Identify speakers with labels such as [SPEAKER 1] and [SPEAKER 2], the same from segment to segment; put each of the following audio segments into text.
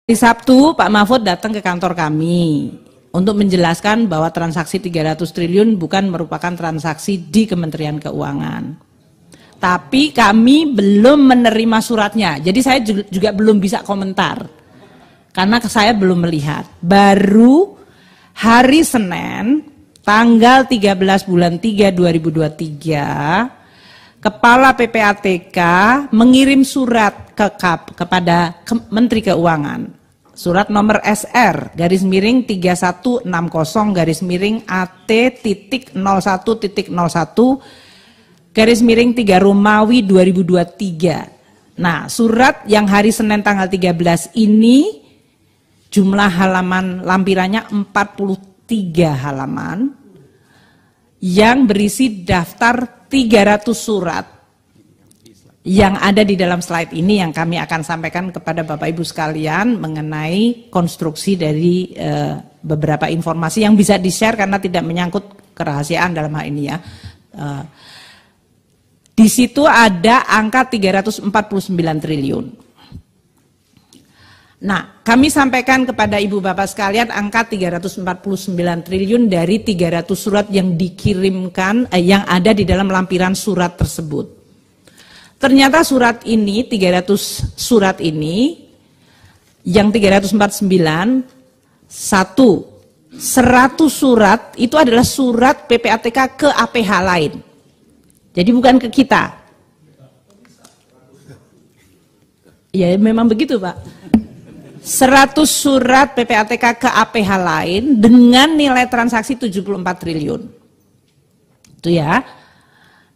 [SPEAKER 1] Hari Sabtu, Pak Mahfud datang ke kantor kami untuk menjelaskan bahwa transaksi 300 triliun bukan merupakan transaksi di Kementerian Keuangan. Tapi kami belum menerima suratnya, jadi saya juga belum bisa komentar. Karena saya belum melihat. Baru hari Senin, tanggal 13 bulan 3 2023, Kepala PPATK mengirim surat kepada Menteri Keuangan. Surat nomor SR /3160 /AT.01.01/3 Romawi 2023. Nah, surat yang hari Senin tanggal 13 ini jumlah halaman lampirannya 43 halaman yang berisi daftar 300 surat yang ada di dalam slide ini yang kami akan sampaikan kepada Bapak Ibu sekalian mengenai konstruksi dari beberapa informasi yang bisa di-share karena tidak menyangkut kerahasiaan dalam hal ini ya. Di situ ada angka 349 triliun. Nah, kami sampaikan kepada Ibu Bapak sekalian angka 349 triliun dari 300 surat yang dikirimkan, yang ada di dalam lampiran surat tersebut. Ternyata surat ini, 300 surat ini, yang 349, 100 surat itu adalah surat PPATK ke APH lain. Jadi bukan ke kita. Ya memang begitu Pak. 100 surat PPATK ke APH lain dengan nilai transaksi 74 triliun. Itu ya.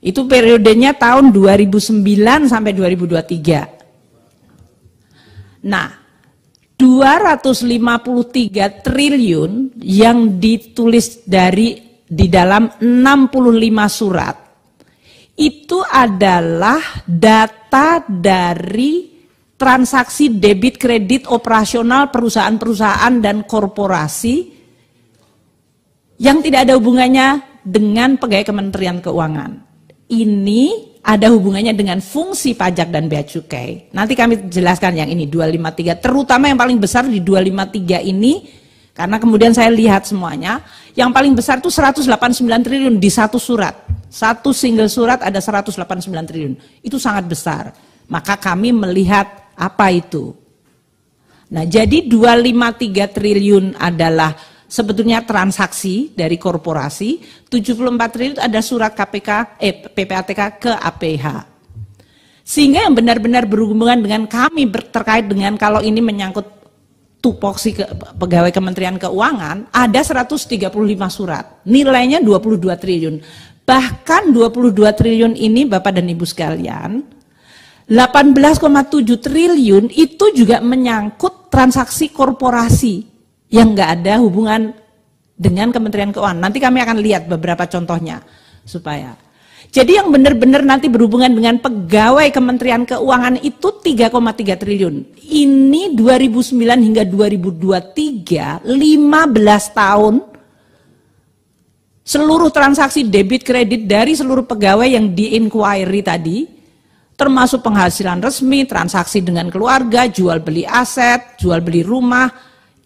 [SPEAKER 1] Itu periodenya tahun 2009 sampai 2023. Nah, 253 triliun yang ditulis di dalam 65 surat itu adalah data dari transaksi debit kredit operasional perusahaan-perusahaan dan korporasi yang tidak ada hubungannya dengan pegawai Kementerian Keuangan. Ini ada hubungannya dengan fungsi pajak dan bea cukai. Nanti kami jelaskan yang ini 253, terutama yang paling besar di 253 ini karena kemudian saya lihat semuanya, yang paling besar itu 189 triliun di satu surat. Satu single surat ada 189 triliun. Itu sangat besar. Maka kami melihat apa itu? Nah, jadi 253 triliun adalah sebetulnya transaksi dari korporasi, 74 triliun ada surat PPATK ke APH. Sehingga yang benar-benar berhubungan dengan kami terkait dengan kalau ini menyangkut tupoksi pegawai Kementerian Keuangan, ada 135 surat, nilainya 22 triliun. Bahkan 22 triliun ini Bapak dan Ibu sekalian, 18,7 triliun itu juga menyangkut transaksi korporasi yang nggak ada hubungan dengan Kementerian Keuangan. Nanti kami akan lihat beberapa contohnya supaya. Jadi yang benar-benar nanti berhubungan dengan pegawai Kementerian Keuangan itu 3,3 triliun. Ini 2009 hingga 2023, 15 tahun seluruh transaksi debit kredit dari seluruh pegawai yang di-inquiry tadi, termasuk penghasilan resmi, transaksi dengan keluarga, jual beli aset, jual beli rumah,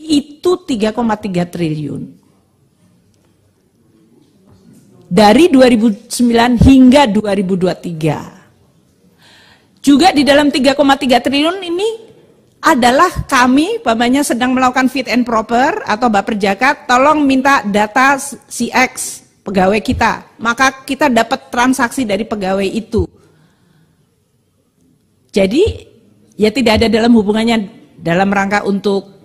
[SPEAKER 1] itu 3,3 triliun. Dari 2009 hingga 2023. Juga di dalam 3,3 triliun ini adalah kami, Bapaknya sedang melakukan fit and proper atau Baperjaka, tolong minta data CX pegawai kita. Maka kita dapat transaksi dari pegawai itu. Jadi ya tidak ada dalam hubungannya dalam rangka untuk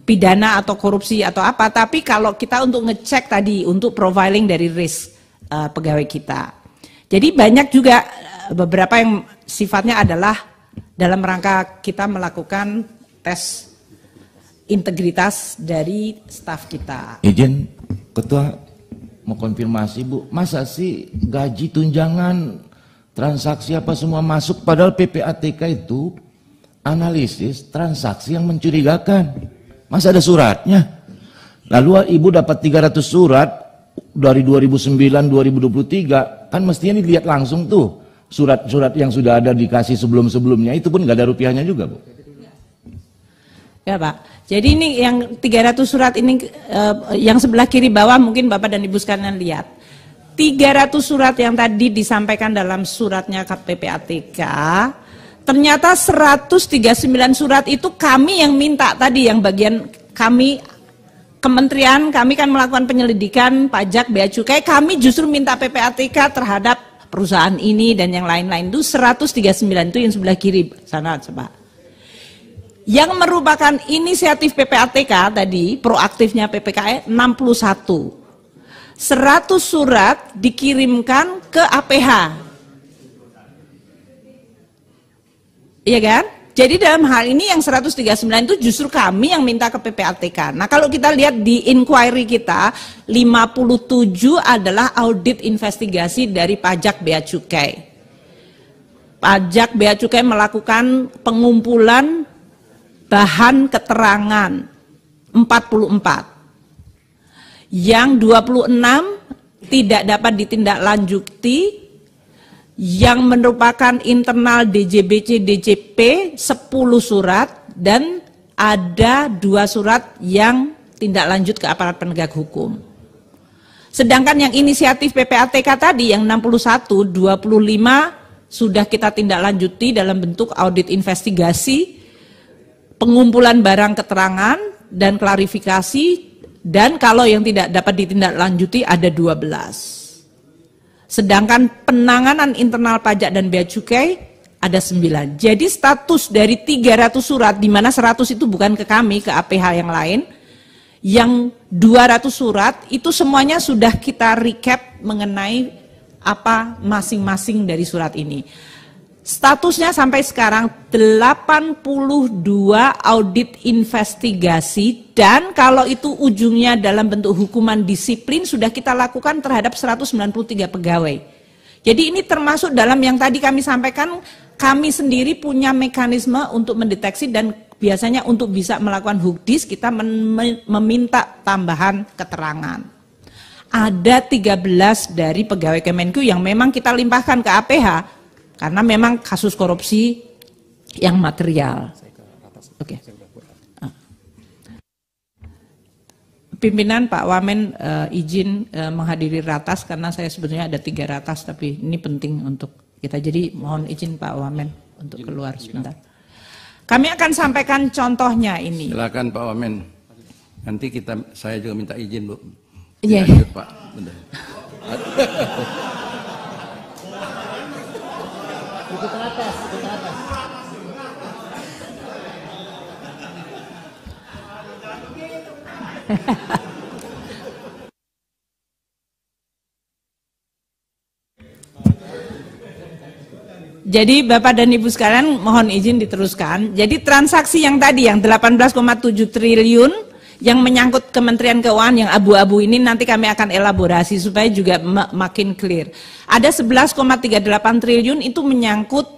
[SPEAKER 1] pidana atau korupsi atau apa, tapi kalau kita untuk ngecek tadi untuk profiling dari risk pegawai kita. Jadi banyak juga beberapa yang sifatnya adalah dalam rangka kita melakukan tes integritas dari staf kita.
[SPEAKER 2] Izin Ketua mau konfirmasi Bu, masa sih gaji tunjangan transaksi apa semua masuk, padahal PPATK itu analisis transaksi yang mencurigakan. Masa ada suratnya? Lalu Ibu dapat 300 surat dari 2009-2023, kan mestinya dilihat langsung tuh. Surat-surat yang sudah ada dikasih sebelum-sebelumnya itu pun nggak ada rupiahnya juga Bu.
[SPEAKER 1] Ya Pak, jadi ini yang 300 surat ini yang sebelah kiri bawah mungkin Bapak dan Ibu sekalian lihat. 300 surat yang tadi disampaikan dalam suratnya PPATK, ternyata 139 surat itu kami yang minta tadi, yang bagian kami kementerian, kami kan melakukan penyelidikan pajak, bea cukai, kami justru minta PPATK terhadap perusahaan ini dan yang lain-lain itu 139 itu yang sebelah kiri sana Pak. Yang merupakan inisiatif PPATK tadi, proaktifnya PPKE 61. 100 surat dikirimkan ke APH. Iya kan? Jadi dalam hal ini yang 139 itu justru kami yang minta ke PPATK. Nah kalau kita lihat di inquiry kita, 57 adalah audit investigasi dari pajak bea cukai. Pajak bea cukai melakukan pengumpulan bahan keterangan 44. Yang 26 tidak dapat ditindaklanjuti, yang merupakan internal DJBC DJP 10 surat, dan ada 2 surat yang tindak lanjut ke aparat penegak hukum. Sedangkan yang inisiatif PPATK tadi yang 61, 25 sudah kita tindak lanjuti dalam bentuk audit investigasi, pengumpulan barang keterangan dan klarifikasi, dan kalau yang tidak dapat ditindaklanjuti ada 12. Sedangkan penanganan internal pajak dan bea cukai ada 9. Jadi status dari 300 surat, di mana 100 itu bukan ke kami, ke APH yang lain, yang 200 surat itu semuanya sudah kita recap mengenai apa masing-masing dari surat ini. Statusnya sampai sekarang 82 audit investigasi, dan kalau itu ujungnya dalam bentuk hukuman disiplin sudah kita lakukan terhadap 193 pegawai. Jadi ini termasuk dalam yang tadi kami sampaikan, kami sendiri punya mekanisme untuk mendeteksi dan biasanya untuk bisa melakukan hukdis kita meminta tambahan keterangan. Ada 13 dari pegawai Kemenku yang memang kita limpahkan ke APH, karena memang kasus korupsi yang material. Oke. Pimpinan Pak Wamen izin menghadiri ratas karena saya sebenarnya ada 3 ratas, tapi ini penting untuk kita. Jadi mohon izin Pak Wamen untuk keluar sebentar. Kami akan sampaikan contohnya ini.
[SPEAKER 3] Silakan Pak Wamen. Nanti saya juga minta izin Bu.
[SPEAKER 1] Iya.
[SPEAKER 3] Lanjut Pak. Bentar.
[SPEAKER 4] Ikut atas, ikut atas.
[SPEAKER 1] Jadi Bapak dan Ibu sekalian mohon izin diteruskan. Jadi transaksi yang tadi yang 18,7 triliun yang menyangkut Kementerian Keuangan yang abu-abu ini nanti kami akan elaborasi supaya juga makin clear. Ada 11,38 triliun itu menyangkut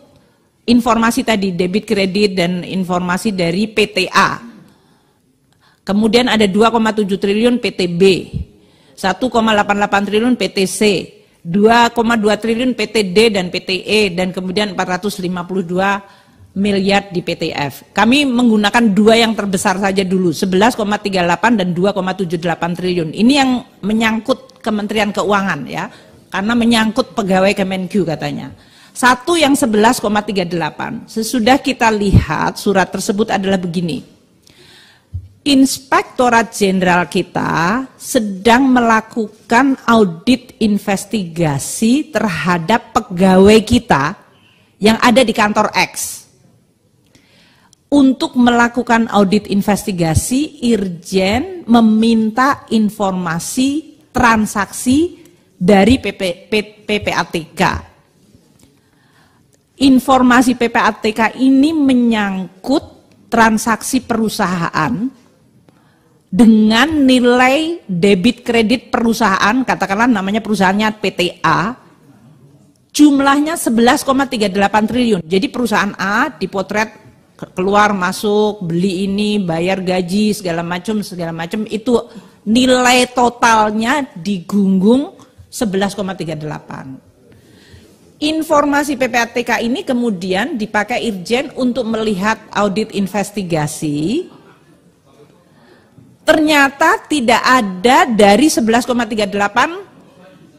[SPEAKER 1] informasi tadi, debit kredit dan informasi dari PTA. Kemudian ada 2,7 triliun PTB, 1,88 triliun PTC, 2,2 triliun PTD dan PTE, dan kemudian 452 miliar di PTF. Kami menggunakan 2 yang terbesar saja dulu, 11,38 dan 2,78 triliun. Ini yang menyangkut Kementerian Keuangan ya, karena menyangkut pegawai Kemenku katanya. 1 yang 11,38. Sesudah kita lihat surat tersebut adalah begini. Inspektorat Jenderal kita sedang melakukan audit investigasi terhadap pegawai kita yang ada di kantor X. Untuk melakukan audit investigasi, Irjen meminta informasi transaksi dari PPATK. Informasi PPATK ini menyangkut transaksi perusahaan dengan nilai debit kredit perusahaan, katakanlah namanya perusahaannya PTA, jumlahnya 11,38 triliun. Jadi perusahaan A dipotret keluar masuk, beli ini, bayar gaji, segala macam, itu nilai totalnya digunggung 11,38. Informasi PPATK ini kemudian dipakai Irjen untuk melihat audit investigasi ternyata tidak ada dari 11,38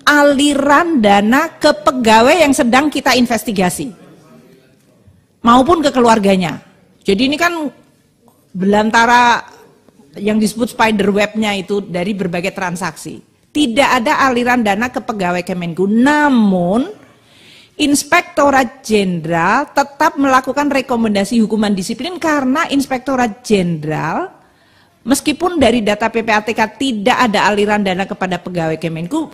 [SPEAKER 1] aliran dana ke pegawai yang sedang kita investigasi maupun ke keluarganya. Jadi ini kan belantara yang disebut spider web-nya itu dari berbagai transaksi. Tidak ada aliran dana ke pegawai Kemenku, namun Inspektorat Jenderal tetap melakukan rekomendasi hukuman disiplin karena Inspektorat Jenderal meskipun dari data PPATK tidak ada aliran dana kepada pegawai Kemenku,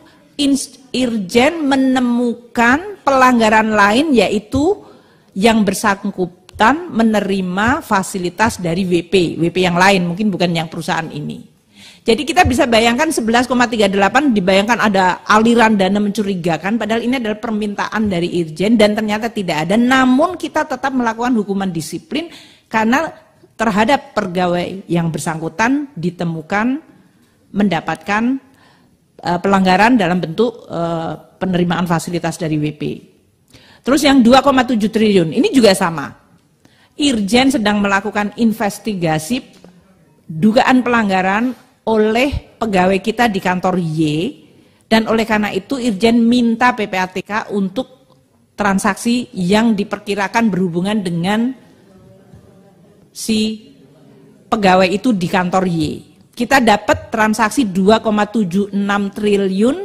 [SPEAKER 1] Irjen menemukan pelanggaran lain yaitu yang bersangkutan menerima fasilitas dari WP yang lain, mungkin bukan yang perusahaan ini. Jadi kita bisa bayangkan 11,38 dibayangkan ada aliran dana mencurigakan, padahal ini adalah permintaan dari Irjen dan ternyata tidak ada. Namun kita tetap melakukan hukuman disiplin karena terhadap pegawai yang bersangkutan ditemukan mendapatkan pelanggaran dalam bentuk penerimaan fasilitas dari WP. Terus yang 2,7 triliun ini juga sama. Irjen sedang melakukan investigasi dugaan pelanggaran oleh pegawai kita di kantor Y, dan oleh karena itu Irjen minta PPATK untuk transaksi yang diperkirakan berhubungan dengan si pegawai itu di kantor Y. Kita dapat transaksi 2,76 triliun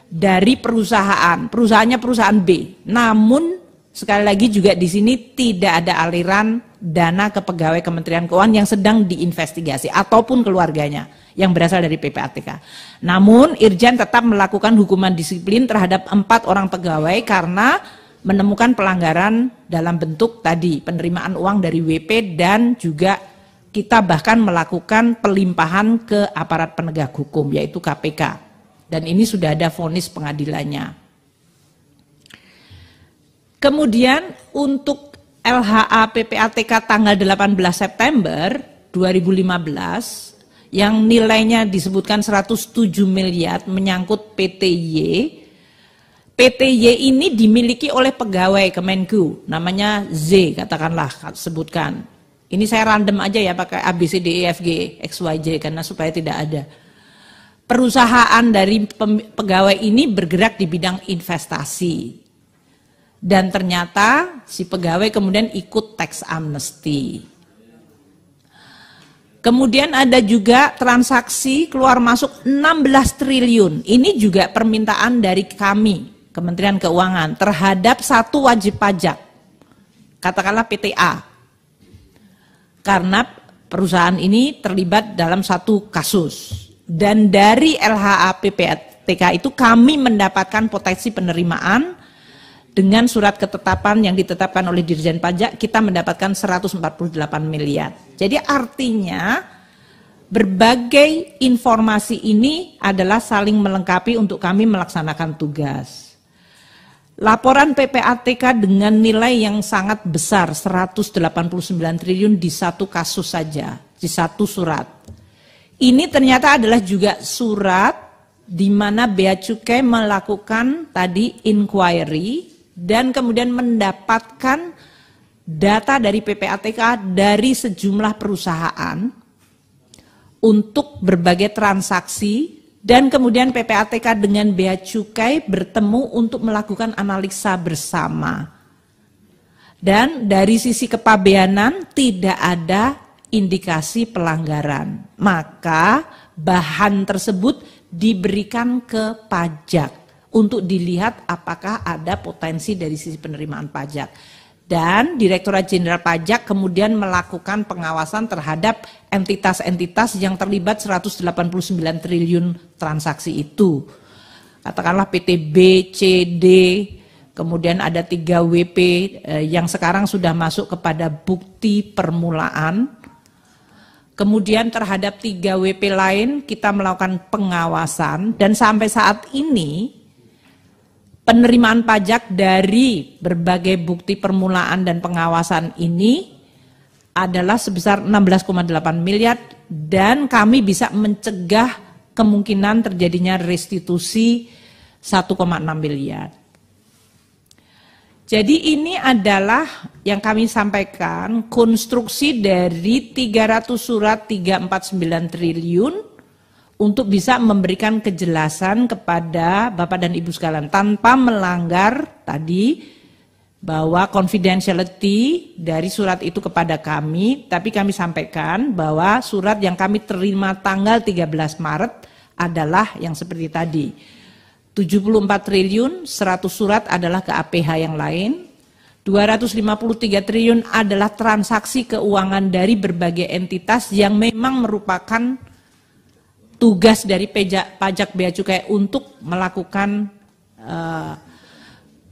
[SPEAKER 1] dari perusahaannya perusahaan B. Namun sekali lagi juga di sini tidak ada aliran dana ke pegawai Kementerian Keuangan yang sedang diinvestigasi ataupun keluarganya yang berasal dari PPATK. Namun Irjen tetap melakukan hukuman disiplin terhadap 4 orang pegawai karena menemukan pelanggaran dalam bentuk tadi penerimaan uang dari WP dan juga kita bahkan melakukan pelimpahan ke aparat penegak hukum yaitu KPK. Dan ini sudah ada vonis pengadilannya. Kemudian untuk LHA PPATK tanggal 18 September 2015 yang nilainya disebutkan 107 miliar menyangkut PTY. PTY ini dimiliki oleh pegawai Kemenku, namanya Z katakanlah sebutkan. Ini saya random aja ya pakai ABCDEFG XYZ karena supaya tidak ada. Perusahaan dari pegawai ini bergerak di bidang investasi. Dan ternyata si pegawai kemudian ikut tax amnesty. Kemudian ada juga transaksi keluar masuk 16 triliun. Ini juga permintaan dari kami, Kementerian Keuangan, terhadap satu wajib pajak. Katakanlah PTA. Karena perusahaan ini terlibat dalam satu kasus. Dan dari LHA PPATK itu kami mendapatkan potensi penerimaan dengan surat ketetapan yang ditetapkan oleh Dirjen Pajak, kita mendapatkan 148 miliar. Jadi artinya berbagai informasi ini adalah saling melengkapi untuk kami melaksanakan tugas. Laporan PPATK dengan nilai yang sangat besar, 189 triliun di satu kasus saja, di satu surat. Ini ternyata adalah juga surat di mana Bea Cukai melakukan tadi inquiry, dan kemudian mendapatkan data dari PPATK dari sejumlah perusahaan untuk berbagai transaksi dan kemudian PPATK dengan Bea Cukai bertemu untuk melakukan analisa bersama. Dan dari sisi kepabeanan tidak ada indikasi pelanggaran. Maka bahan tersebut diberikan ke pajak untuk dilihat apakah ada potensi dari sisi penerimaan pajak. Dan Direktorat Jenderal Pajak kemudian melakukan pengawasan terhadap entitas-entitas yang terlibat 189 triliun transaksi itu. Katakanlah PT B, C, D, kemudian ada 3 WP yang sekarang sudah masuk kepada bukti permulaan. Kemudian terhadap 3 WP lain kita melakukan pengawasan dan sampai saat ini penerimaan pajak dari berbagai bukti permulaan dan pengawasan ini adalah sebesar 16,8 miliar dan kami bisa mencegah kemungkinan terjadinya restitusi 1,6 miliar. Jadi ini adalah yang kami sampaikan konstruksi dari 300 surat 349 triliun untuk bisa memberikan kejelasan kepada Bapak dan Ibu sekalian tanpa melanggar tadi bahwa confidentiality dari surat itu kepada kami, tapi kami sampaikan bahwa surat yang kami terima tanggal 13 Maret adalah yang seperti tadi. 74 triliun, 100 surat adalah ke APH yang lain, 253 triliun adalah transaksi keuangan dari berbagai entitas yang memang merupakan tugas dari pajak bea cukai untuk melakukan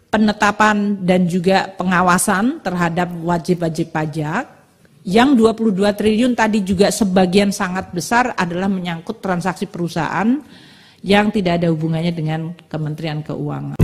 [SPEAKER 1] penetapan dan juga pengawasan terhadap wajib-wajib pajak. Yang 22 triliun tadi juga sebagian sangat besar adalah menyangkut transaksi perusahaan yang tidak ada hubungannya dengan Kementerian Keuangan.